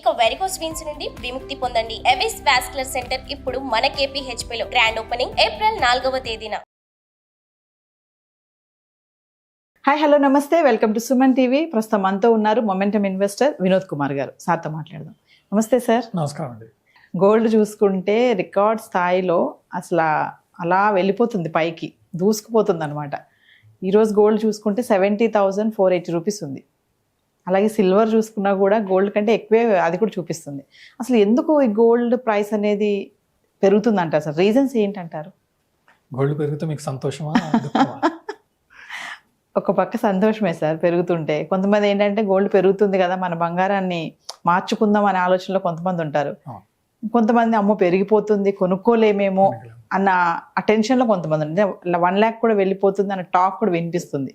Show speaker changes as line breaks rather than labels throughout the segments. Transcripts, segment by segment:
ఇక varicose veins నుండి విముక్తి పొందండి. ఎవిస్ వాస్కులర్ సెంటర్ ఇప్పుడు మన KPHP లో గ్రాండ్ ఓపెనింగ్ ఏప్రిల్ 4వ తేదీన.
హాయ్ హలో నమస్తే, వెల్కమ్ టు సుమన్ టీవీ. ప్రస్తుతం మనతో ఉన్నారు మొమెంటమ్ ఇన్వెస్టర్ వినోద్ కుమార్ గారు. సార్తో మాట్లాడదాం. నమస్తే సార్.
నమస్కారం అండి.
గోల్డ్ చూసుకుంటే రికార్డ్ స్థాయిలో అసలు అలా వెళ్ళిపోతుంది, పైకి దూసుకుపోతుంది అనమాట. ఈరోజు గోల్డ్ చూసుకుంటే 70,480 రూపీస్ ఉంది. అలాగే సిల్వర్ చూసుకున్నా కూడా గోల్డ్ కంటే ఎక్కువే అది కూడా చూపిస్తుంది. అసలు ఎందుకు ఈ గోల్డ్ ప్రైస్ అనేది పెరుగుతుందంటారు సార్? రీజన్స్ ఏంటంటారు?
గోల్డ్ పెరిగితే మీకు సంతోషమా దుఃఖమా?
ఒక పక్క సంతోషమే సార్ పెరుగుతుంటే. కొంతమంది ఏంటంటే గోల్డ్ పెరుగుతుంది కదా, మన బంగారాన్ని మార్చుకుందాం అనే ఆలోచనలో కొంతమంది ఉంటారు. కొంతమంది అమ్మో పెరిగిపోతుంది కొనుక్కోలేమేమో అన్న అటెన్షన్లో కొంతమంది ఉంటారు. 1 lakh కూడా వెళ్ళిపోతుంది అన్న టాక్ కూడా వినిపిస్తుంది.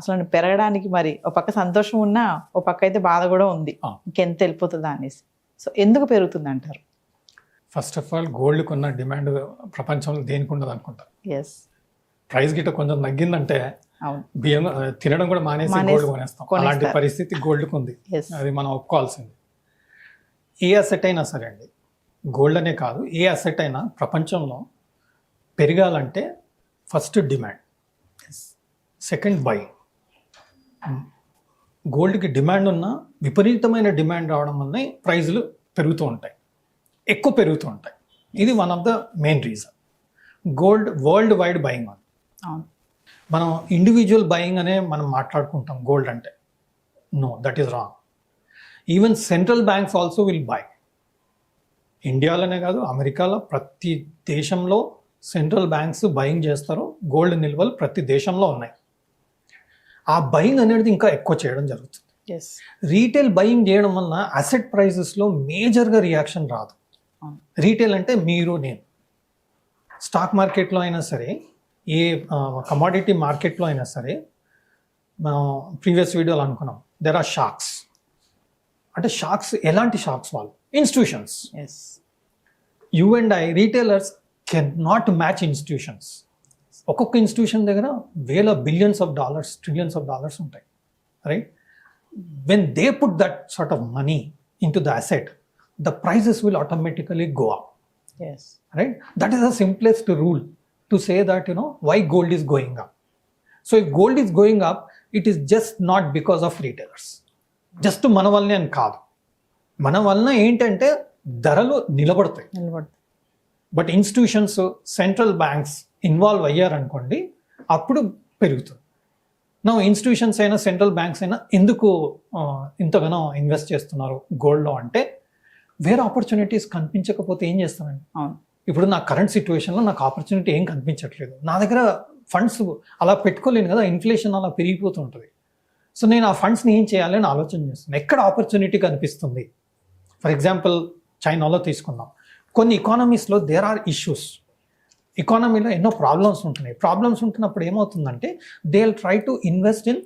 అసలు పెరగడానికి మరి ఒక పక్క సంతోషం ఉన్నా ఒక పక్క అయితే బాధ కూడా ఉంది, ఇంకెంత వెళ్ళిపోతుందా అనేసి. సో ఎందుకు పెరుగుతుంది అంటారు?
ఫస్ట్ ఆఫ్ ఆల్ గోల్డ్ కొన్న డిమాండ్ ప్రపంచంలో దేనికి ఉండదు అనుకుంటా.
ఎస్,
ప్రైస్ గిట్ట కొంచెం తగ్గిందంటే బియ్యం తినడం కూడా మానేసి గోల్డ్ కొనేస్తాం. అలాంటి పరిస్థితి గోల్డ్కి ఉంది, అది మనం ఒప్పుకోవాల్సింది. ఏ అసెట్ అయినా సరే అండి, గోల్డ్ అనే కాదు, ఏ అసెట్ అయినా ప్రపంచంలో పెరగాలంటే ఫస్ట్ డిమాండ్, సెకండ్ బై. గోల్డ్కి డిమాండ్ ఉన్న విపరీతమైన డిమాండ్ రావడం వల్ల ప్రైజులు పెరుగుతూ ఉంటాయి, ఎక్కువ పెరుగుతూ ఉంటాయి. ఇది one of the main reason. Gold world wide buying ఉంది. మనం ఇండివిజువల్ బయింగ్ అనే మనం మాట్లాడుకుంటాం గోల్డ్ అంటే. No, that is wrong. Even central banks also will buy. ఇండియాలోనే కాదు, అమెరికాలో ప్రతి దేశంలో సెంట్రల్ బ్యాంక్స్ బయింగ్ చేస్తారు. గోల్డ్ నిల్వలు ప్రతి దేశంలో ఉన్నాయి. ఆ బయింగ్ అనేది ఇంకా ఎక్కువ చేయడం జరుగుతుంది. రీటైల్ బయింగ్ చేయడం వల్ల అసెట్ ప్రైజెస్లో మేజర్గా రియాక్షన్ రాదు. రీటైల్ అంటే మీరు నేను. స్టాక్ మార్కెట్లో అయినా సరే, ఏ కమాడిటీ మార్కెట్లో అయినా సరే, మనం ప్రీవియస్ వీడియోలో అనుకున్నాం, దెర్ ఆర్ షాక్స్. అంటే షాక్స్ ఎలాంటి షాక్స్? వాళ్ళు institutions. You and I retailers can not match institutions. ఒక్కొక్క ఇన్స్టిట్యూషన్ దగ్గర వేల billions of dollars, trillions of dollars ఉంటాయి, right? When they put that sort of money into the asset, the prices will automatically go up. Right? That is the simplest rule to say that, why gold is going up. So if gold is going up, it is just not because of retailers. Just మన వల్లనే అని కాదు. మన వలన ఏంటంటే ధరలు నిలబడతాయి. But institutions, central banks involve అయ్యారనుకోండి, అప్పుడు పెరుగుతుంది. నా ఇన్స్టిట్యూషన్స్ అయినా సెంట్రల్ బ్యాంక్స్ అయినా ఎందుకు ఇంతగానో ఇన్వెస్ట్ చేస్తున్నారు గోల్డ్లో అంటే, వేరే ఆపర్చునిటీస్ కనిపించకపోతే ఏం చేస్తానండి? ఇప్పుడు నా కరెంట్ సిచ్యువేషన్లో నాకు ఆపర్చునిటీ ఏం కనిపించట్లేదు, నా దగ్గర ఫండ్స్ అలా పెట్టుకోలేను కదా, ఇన్ఫ్లేషన్ అలా పెరిగిపోతూ ఉంటుంది. సో నేను ఆ ఫండ్స్ని ఏం చేయాలి అని ఆలోచన చేస్తున్నాను. ఎక్కడ ఆపర్చునిటీ కనిపిస్తుంది? ఫర్ ఎగ్జాంపుల్ చైనాలో తీసుకుందాం. కొన్ని ఎకానమీస్లో దేర్ ఆర్ ఇష్యూస్. ఎకానమీలో ఎన్నో ప్రాబ్లమ్స్ ఉంటున్నాయి. ప్రాబ్లమ్స్ ఉంటున్నప్పుడు ఏమవుతుందంటే, they will try to invest in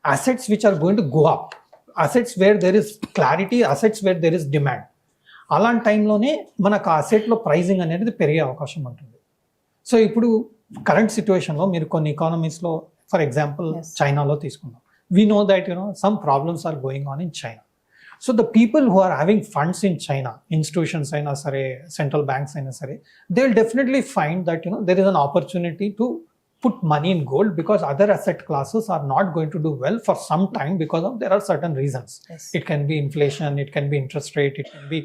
assets which are going to go up, assets where there is clarity, assets where there is demand. అలాంటి టైంలోనే మనకు ఆ అసెట్లో ప్రైజింగ్ అనేది పెరిగే అవకాశం ఉంటుంది. సో ఇప్పుడు కరెంట్ సిచ్యువేషన్లో మీరు కొన్ని ఎకానమీస్లో, ఫర్ ఎగ్జాంపుల్ చైనాలో తీసుకుందాం. We know that some problems are going on in China. So the people who are having funds in China, institutions అయినా సరే, సెంట్రల్ బ్యాంక్స్ అయినా సరే, they will definitely find that there is an opportunity to put money in gold, because other asset classes are not going to do well for some time because of there are certain reasons. It can be inflation, it can be interest rate, it can be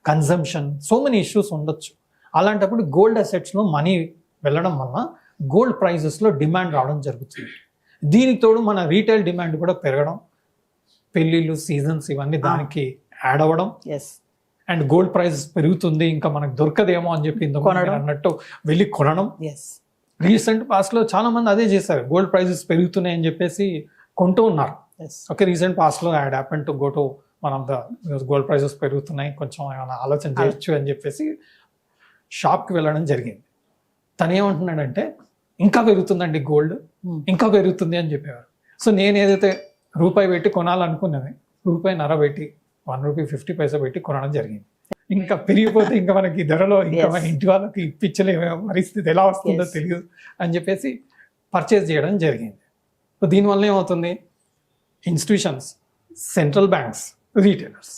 consumption, so many issues ఉండొచ్చు. అలాంటప్పుడు gold అసెట్స్లో money వెళ్ళడం వల్ల gold ప్రైజెస్లో demand రావడం జరుగుతుంది. దీనికి తోడు మన రీటైల్ డిమాండ్ కూడా పెరగడం, పెళ్ళిళ్ళు, సీజన్స్ ఇవన్నీ దానికి యాడ్ అవ్వడం, అండ్ గోల్డ్ ప్రైజెస్ పెరుగుతుంది, ఇంకా మనకు దొరకదేమో అని చెప్పి అన్నట్టు వెళ్ళి కొనడం. రీసెంట్ పాస్ట్లో చాలా మంది అదే చేశారు, గోల్డ్ ప్రైజెస్ పెరుగుతున్నాయని చెప్పేసి కొంటూ ఉన్నారు. ఓకే, రీసెంట్ పాస్ట్లో had happen to go to one of the gold prices పెరుగుతున్నాయి, కొంచెం ఏమైనా ఆలోచన చేయొచ్చు అని చెప్పేసి షాప్కి వెళ్ళడం జరిగింది. తను ఏమంటున్నాడంటే, ఇంకా పెరుగుతుందండి గోల్డ్, ఇంకా పెరుగుతుంది అని చెప్పేవారు. సో నేను ఏదైతే రూపాయి పెట్టి కొనాలనుకున్నది, రూపాయిన్నర పెట్టి, ₹1.50 పెట్టి కొనడం జరిగింది. ఇంకా పెరిగిపోతే ఇంకా మనకి ధరలో ఇంకా మన ఇంటి వాళ్ళకి ఇప్పించలేము, పరిస్థితి ఎలా వస్తుందో తెలియదు అని చెప్పేసి పర్చేస్ చేయడం జరిగింది. సో దీనివల్ల ఏమవుతుంది, ఇన్స్టిట్యూషన్స్, సెంట్రల్ బ్యాంక్స్, రీటైలర్స్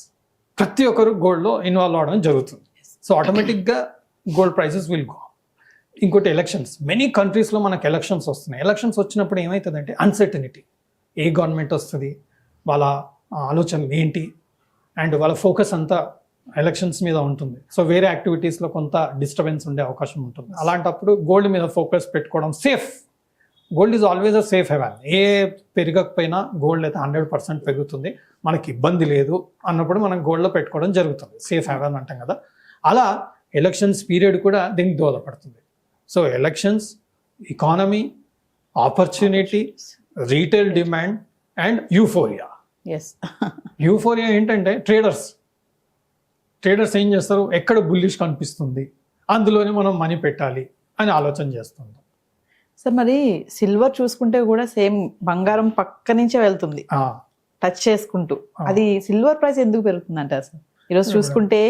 ప్రతి ఒక్కరు గోల్డ్లో ఇన్వాల్వ్ అవడం జరుగుతుంది. సో ఆటోమేటిక్గా గోల్డ్ ప్రైసెస్ విల్ గో. ఇంకోటి ఎలక్షన్స్, మెనీ కంట్రీస్లో మనకు ఎలక్షన్స్ వస్తున్నాయి. ఎలక్షన్స్ వచ్చినప్పుడు ఏమవుతుందంటే అన్సర్టనిటీ, ఏ గవర్నమెంట్ వస్తుంది, వాళ్ళ ఆలోచనలు ఏంటి, అండ్ వాళ్ళ ఫోకస్ అంతా ఎలక్షన్స్ మీద ఉంటుంది. సో వేరే యాక్టివిటీస్లో కొంత డిస్టర్బెన్స్ ఉండే అవకాశం ఉంటుంది. అలాంటప్పుడు గోల్డ్ మీద ఫోకస్ పెట్టుకోవడం safe. Gold is always a safe haven. ఏ పెరగకపోయినా గోల్డ్ అయితే 100% పెరుగుతుంది, మనకి ఇబ్బంది లేదు అన్నప్పుడు మనం గోల్డ్లో పెట్టుకోవడం జరుగుతుంది. సేఫ్ హెవెన్ అంటాం కదా. అలా ఎలక్షన్స్ పీరియడ్ కూడా దీనికి దోహదపడుతుంది. So elections, economy, opportunity, retail demand and euphoria.
Yes.
Euphoria ఏంటంటే ట్రేడర్స్ ఏం చేస్తారు, ఎక్కడ బుల్లిష్ కనిపిస్తుంది అందులోనే మనం మనీ పెట్టాలి అని ఆలోచన చేస్తుంటాం.
సార్ మరి సిల్వర్ చూసుకుంటే కూడా సేమ్ బంగారం పక్క నుంచే వెళ్తుంది టచ్ చేసుకుంటూ. అది సిల్వర్ ప్రైస్ ఎందుకు పెరుగుతుంది అంటారు సార్? ఈరోజు చూసుకుంటే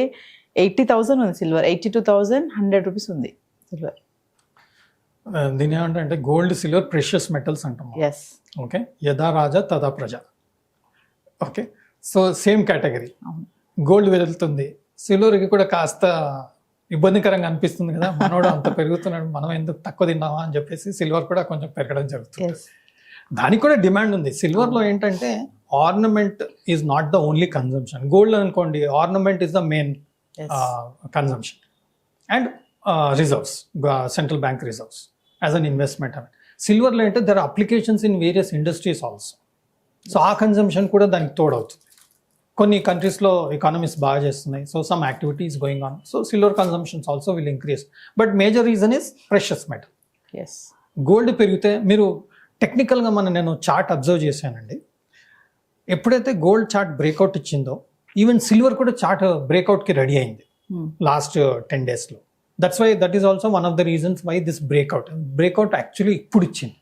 80,000 ఉంది సిల్వర్, 82,100 రూపీస్ ఉంది సిల్వర్.
దీని ఏమంటే గోల్డ్, సిల్వర్ ప్రెషియస్ మెటల్స్ అంటాం.
ఎస్.
ఓకే, యథా రాజా తదా ప్రజ. Okay, so same category. Gold వెళ్తుంది, సిల్వర్కి కూడా కాస్త ఇబ్బందికరంగా అనిపిస్తుంది కదా, మనోడు అంత పెరుగుతున్నాడు, మనం ఎందుకు తక్కువ తిన్నామా అని చెప్పేసి సిల్వర్ కూడా కొంచెం పెరగడం జరుగుతుంది. దానికి కూడా డిమాండ్ ఉంది. సిల్వర్లో ఏంటంటే ornament is not the only consumption. Gold అనుకోండి, ornament is the main consumption and reserves, central bank reserves as an investment. అని సిల్వర్లో ఏంటంటే there are applications in various industries also. So ఆ కన్జంప్షన్ కూడా దానికి తోడవుతుంది. కొన్ని కంట్రీస్లో ఎకానమీస్ బాగా చేస్తున్నాయి, so some activities going on, so silver consumptions also will increase. But major reason is precious metal.
Yes.
Gold పెరిగితే మీరు టెక్నికల్గా నేను చార్ట్ అబ్జర్వ్ చేశానండి. ఎప్పుడైతే గోల్డ్ చార్ట్ బ్రేక్అవుట్ ఇచ్చిందో, ఈవెన్ సిల్వర్ కూడా చార్ట్ బ్రేక్అవుట్కి రెడీ అయింది లాస్ట్ 10 daysలో. That is also one of the reasons why this breakout actually ఇప్పుడు ఇచ్చింది.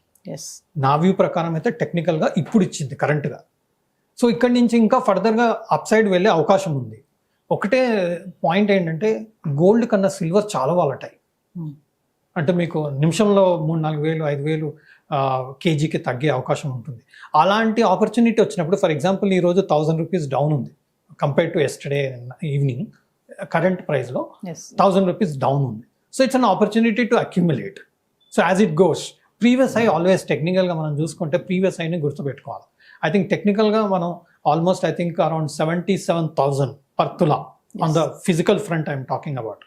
నా వ్యూ ప్రకారం అయితే టెక్నికల్గా ఇప్పుడు ఇచ్చింది కరెంట్గా. సో ఇక్కడి నుంచి ఇంకా ఫర్దర్గా అప్ సైడ్ వెళ్ళే అవకాశం ఉంది. ఒకటే పాయింట్ ఏంటంటే గోల్డ్ కన్నా సిల్వర్ చాలా వాలటైల్. అంటే మీకు నిమిషంలో 3-4 వేలు 5 వేలు కేజీకి తగ్గే అవకాశం ఉంటుంది. అలాంటి ఆపర్చునిటీ వచ్చినప్పుడు, ఫర్ ఎగ్జాంపుల్ ఈరోజు 1000 రూపీస్ డౌన్ ఉంది compare to yesterday evening. Current ప్రైస్లో 1000 రూపీస్ డౌన్ ఉంది. So it's an opportunity to accumulate. So as it goes, previous high always టెక్నికల్గా మనం చూసుకుంటే ప్రీవియస్ హైని గుర్తుపెట్టుకోవాలి. ఐ థింక్ టెక్నికల్గా మనం almost I think around 77,000 per tola on the physical front I'm talking about.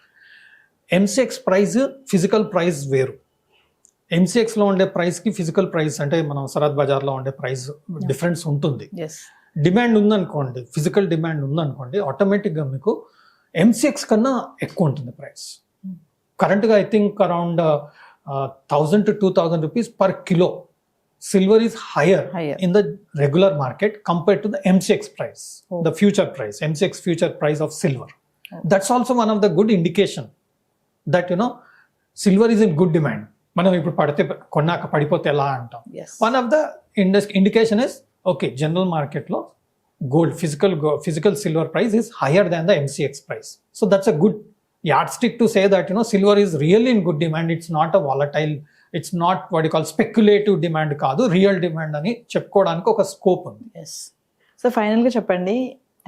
MCX price, physical price వేరు. ఎంసీఎక్స్లో ఉండే ప్రైస్కి ఫిజికల్ ప్రైస్ అంటే మనం సరత్ బజార్లో ఉండే ప్రైస్ డిఫరెన్స్ ఉంటుంది. డిమాండ్ ఉందనుకోండి, ఫిజికల్ డిమాండ్ ఉందనుకోండి, ఆటోమేటిక్గా మీకు ఎంసీఎక్స్ కన్నా ఎక్కువ ఉంటుంది ప్రైస్. కరెంట్గా I think around 1,000 to 2,000 rupees per kilo. Silver is higher in the regular market compared to the MCX price, the future price, MCX future price of silver. That's also one of the good indication that silver is in good demand. మనం ఇప్పుడు కొన్నాక పడిపోతే ఎలా అంటాం. One of the indication is okay, general market లో gold physical silver price is higher than the MCX price. So that's a good yardstick to say that silver is really in good demand. It's not a volatile, it's not what you call speculative demand కాదు, real demand అని చెప్పుకోవడానికి ఒక scope ఉంది.
Yes. So ఫైనల్గా చెప్పండి,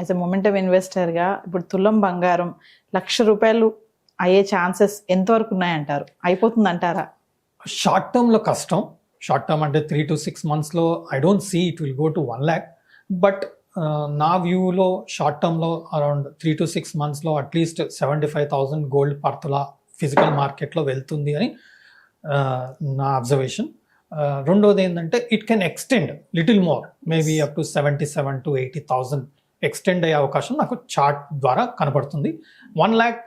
as a momentum ఇన్వెస్టర్గా ఇప్పుడు తులం బంగారం ₹1,00,000 అయ్యే ఛాన్సెస్ ఎంతవరకు ఉన్నాయంటారు? అయిపోతుంది అంటారా?
షార్ట్ టర్మ్లో కష్టం. షార్ట్ టర్మ్ అంటే 3 to 6 monthsలో I don't see it will go to 1 lakh. But నా వ్యూలో షార్ట్ టర్మ్లో అరౌండ్ 3 to 6 monthsలో at least 75,000 gold per tola physical మార్కెట్లో వెళ్తుంది అని నా అబ్జర్వేషన్. రెండోది ఏంటంటే it can extend little more, maybe up to 77,000 to 80,000 extend అయ్యే అవకాశం నాకు చార్ట్ ద్వారా కనబడుతుంది. 1 lakh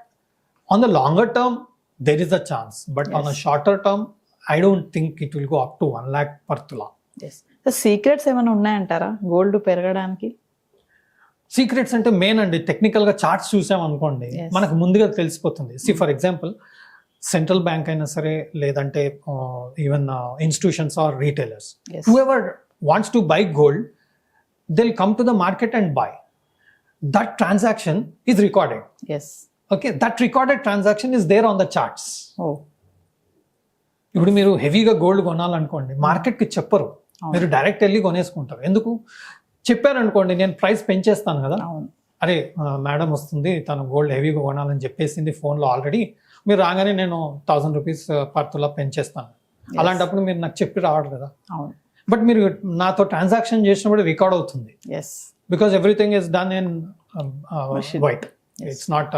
on the longer term there is a chance, but on a shorter term I don't think it will go up to 1 lakh per తులా.
Secrets ఏమైనా ఉన్నాయంటారా gold పెరగడానికి?
Secrets అంటే main అండి, టెక్నికల్గా చార్ట్స్ చూసామనుకోండి మనకు ముందుగా తెలిసిపోతుంది. ఫర్ ఎగ్జాంపుల్ సెంట్రల్ బ్యాంక్ అయినా సరే, లేదంటే even institutions or retailers, whoever wants to buy gold, they'll come to the market and buy. That transaction is recorded.
Yes.
Okay, that recorded transaction is there on the charts.
Oh.
ఇప్పుడు మీరు హెవీగా gold కొనాలనుకోండి, మార్కెట్కి చెప్పరు, మీరు direct వెళ్ళి కొనేసుకుంటారు. ఎందుకు చెప్పారనుకోండి, నేను ప్రైస్ పెంచేస్తాను కదా, అరే మేడం వస్తుంది తను గోల్డ్ హెవీగా కొనాలని చెప్పేసింది ఫోన్లో ఆల్రెడీ, మీరు రాగానే నేను 1000 రూపీస్ పర్ తులా పెంచేస్తాను. అలాంటప్పుడు మీరు నాకు చెప్పి రావడం కదా.
అవును.
బట్ మీరు నాతో ట్రాన్సాక్షన్ చేసినప్పుడు రికార్డ్ అవుతుంది,
yes.
Because everything is done in white.
Yes.
It's not,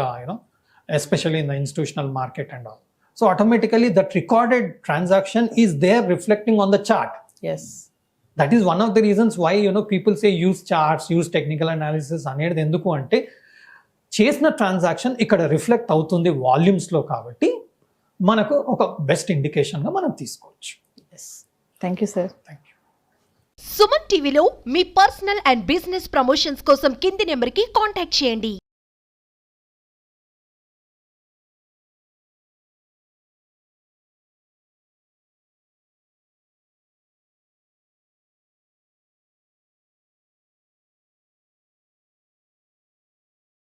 especially in the institutional market and all. So automatically that recorded transaction is there reflecting on the chart.
Yes.
That is one of the reasons why people say use charts, use technical analysis అనేది ఎందుకు అంటే చేసిన transaction ఇక్కడ reflect అవుతుంది వాల్యూమ్స్లో, కాబట్టి మనకు ఒక best ఇండికేషన్గా మనం తీసుకోవచ్చు.
Yes. Thank you sir.
Thank you.
Suman టీవీలో మీ పర్సనల్ అండ్ బిజినెస్ ప్రమోషన్స్ కోసం కింది నెంబర్కి కాంటాక్ట్ చేయండి.